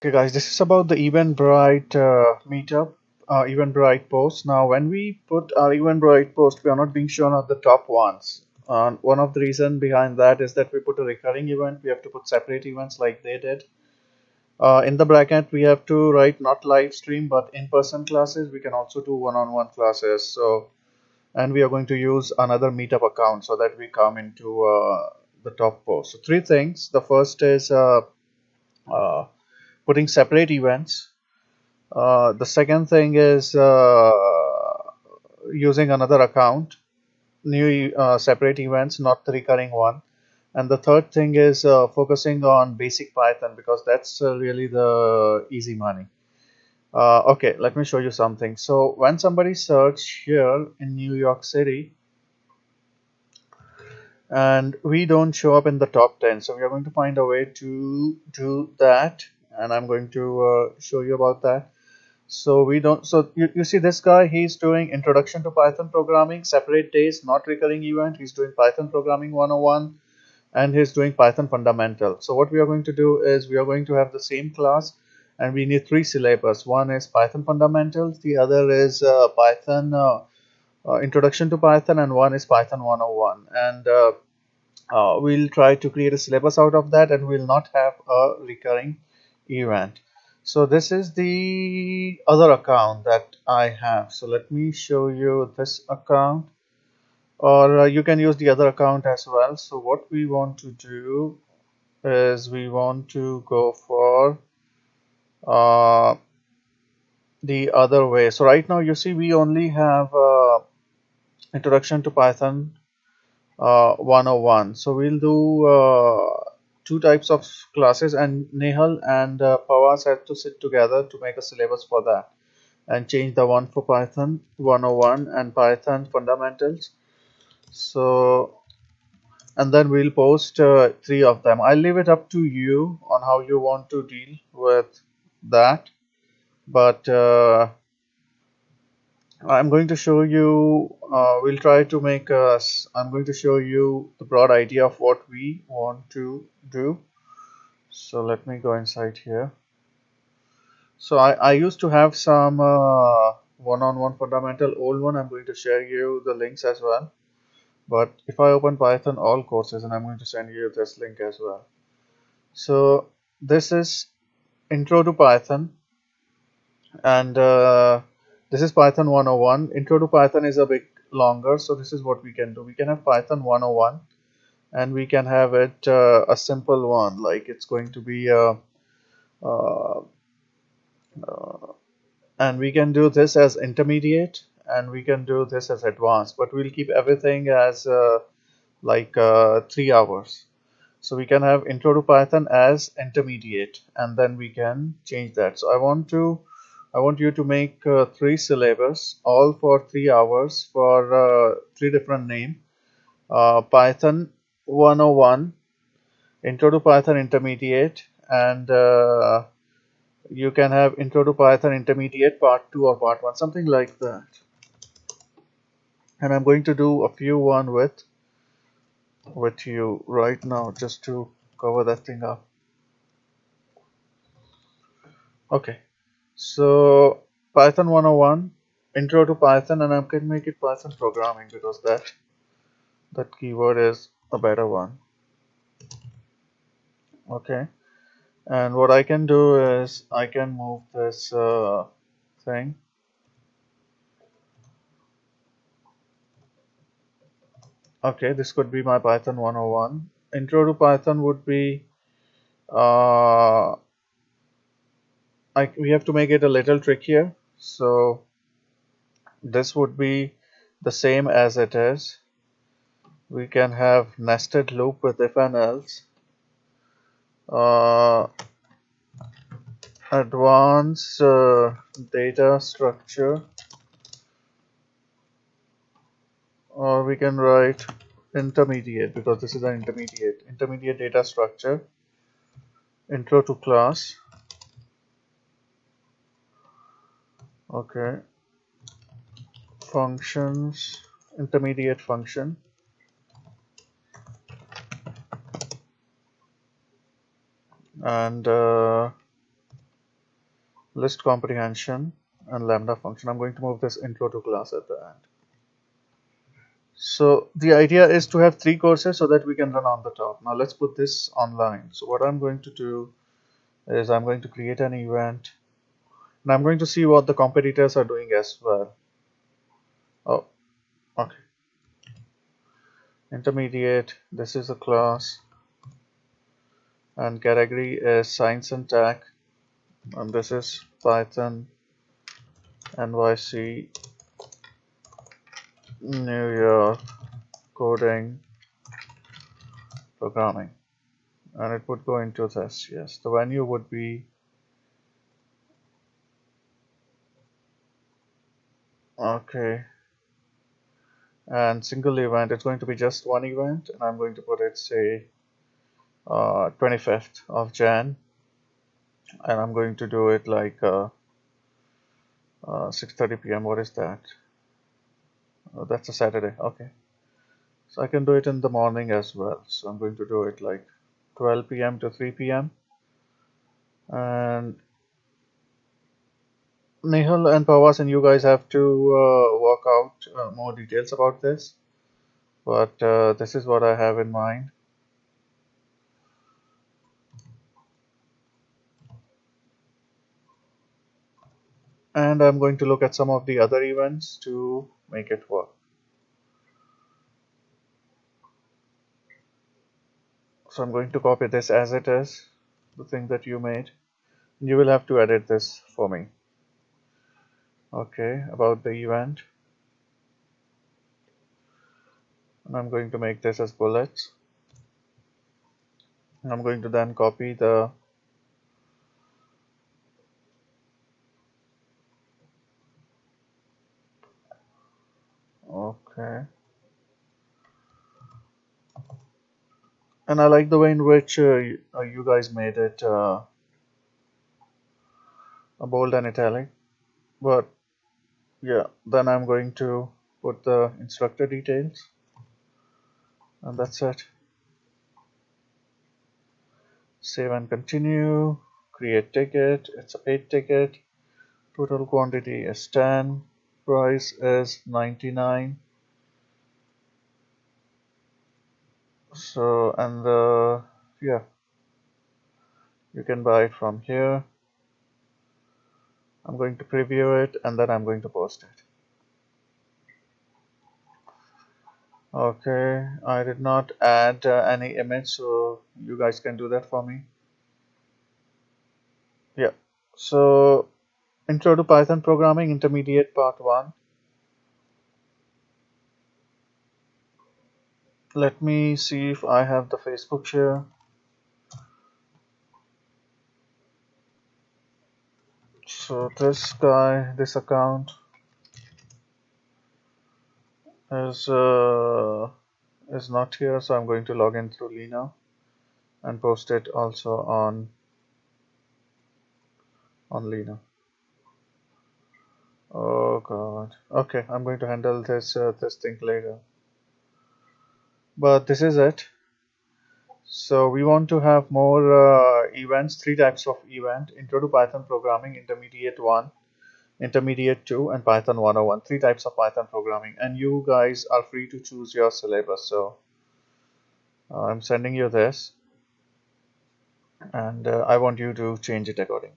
Okay, guys, this is about the Eventbrite meetup, Eventbrite post. Now, when we put our Eventbrite post, we are not being shown at the top ones. One of the reason behind that is that we put a recurring event. We have to put separate events like they did. In the bracket, we have to write not live stream, but in-person classes. We can also do one-on-one classes. So, and we are going to use another meetup account so that we come into the top post. So, three things. The first is uh, putting separate events. The second thing is using another account, new separate events, not the recurring one. And the third thing is focusing on basic Python because that's really the easy money. Okay, let me show you something. So when somebody search here in New York City and we don't show up in the top 10, so we are going to find a way to do that. And I'm going to show you about that. So we don't, so you see this guy, he's doing introduction to Python programming, separate days, not recurring event. He's doing Python programming 101 and he's doing Python fundamental. So what we are going to do is we are going to have the same class and we need three syllabus. One is Python fundamentals, the other is Python introduction to Python, and one is Python 101. And we'll try to create a syllabus out of that and we'll not have a recurring event. So this is the other account that I have. So let me show you this account, or you can use the other account as well. So what we want to do is we want to go for uh, the other way. So right now you see we only have introduction to Python 101. So we'll do two types of classes, and Nehal and Pawas have to sit together to make a syllabus for that and change the one for Python 101 and Python fundamentals. So, and then we'll post three of them. I'll leave it up to you on how you want to deal with that. But I'm going to show you, we'll try to make us, I'm going to show you the broad idea of what we want to do. So let me go inside here. So I used to have some one-on-one fundamental old one. I'm going to share you the links as well. But if I open Python all courses, and I'm going to send you this link as well. So this is intro to Python, and this is Python 101. Intro to Python is a bit longer, so this is what we can do. We can have Python 101 and we can have it a simple one, like it's going to be uh, and we can do this as intermediate and we can do this as advanced, but we'll keep everything as 3 hours. So we can have intro to Python as intermediate and then we can change that. So I want you to make three syllabus all for 3 hours for three different name. Python 101, intro to Python intermediate, and you can have intro to Python intermediate part 2 or part 1, something like that. And I'm going to do a few one with you right now just to cover that thing up. Okay, so Python 101, intro to Python, and I can make it Python programming because that keyword is a better one. Okay, and what I can do is I can move this thing. Okay, this could be my Python 101. Intro to Python would be uh, we have to make it a little trickier. So this would be the same as it is. We can have nested loop with if and else. Uh, Advanced data structure, or we can write intermediate because this is an intermediate data structure. Intro to class. Okay, functions, intermediate function, and list comprehension and lambda function. I'm going to move this intro to class at the end. So the idea is to have 3 courses so that we can run on the top. Now let's put this online. So what I'm going to do is I'm going to create an event, and I'm going to see what the competitors are doing as well. Oh, okay. Intermediate, this is a class, and category is science and tech, and this is Python NYC New York coding programming, and it would go into this. Yes, the venue would be okay, and single event, it's going to be just one event, and I'm going to put it, say, 25th of Jan, and I'm going to do it like 6:30 p.m. What is that? Oh, that's a Saturday. Okay, so I can do it in the morning as well. So I'm going to do it like 12 p.m. to 3 p.m. and Nehal and Pawas and you guys have to work out more details about this, but this is what I have in mind. And I'm going to look at some of the other events to make it work. So I'm going to copy this as it is, the thing that you made. You will have to edit this for me. Okay, about the event. And I'm going to make this as bullets. And I'm going to then copy the okay. And I like the way in which you guys made it a bold and italic. But yeah, then I'm going to put the instructor details, and that's it. Save and continue. Create ticket. It's a paid ticket. Total quantity is 10. Price is 99. So, and yeah, you can buy it from here. I'm going to preview it and then I'm going to post it. Okay, I did not add any image, so you guys can do that for me. Yeah, so Intro to Python Programming Intermediate Part 1. Let me see if I have the Facebook share. So this guy, this account is not here, so I'm going to log in through Lena and post it also on Lena. Oh god. Okay, I'm going to handle this this thing later. But this is it. So we want to have more events, 3 types of event: Intro to Python Programming, Intermediate 1, Intermediate 2, and Python 101. 3 types of Python programming, and you guys are free to choose your syllabus. So I'm sending you this, and I want you to change it accordingly.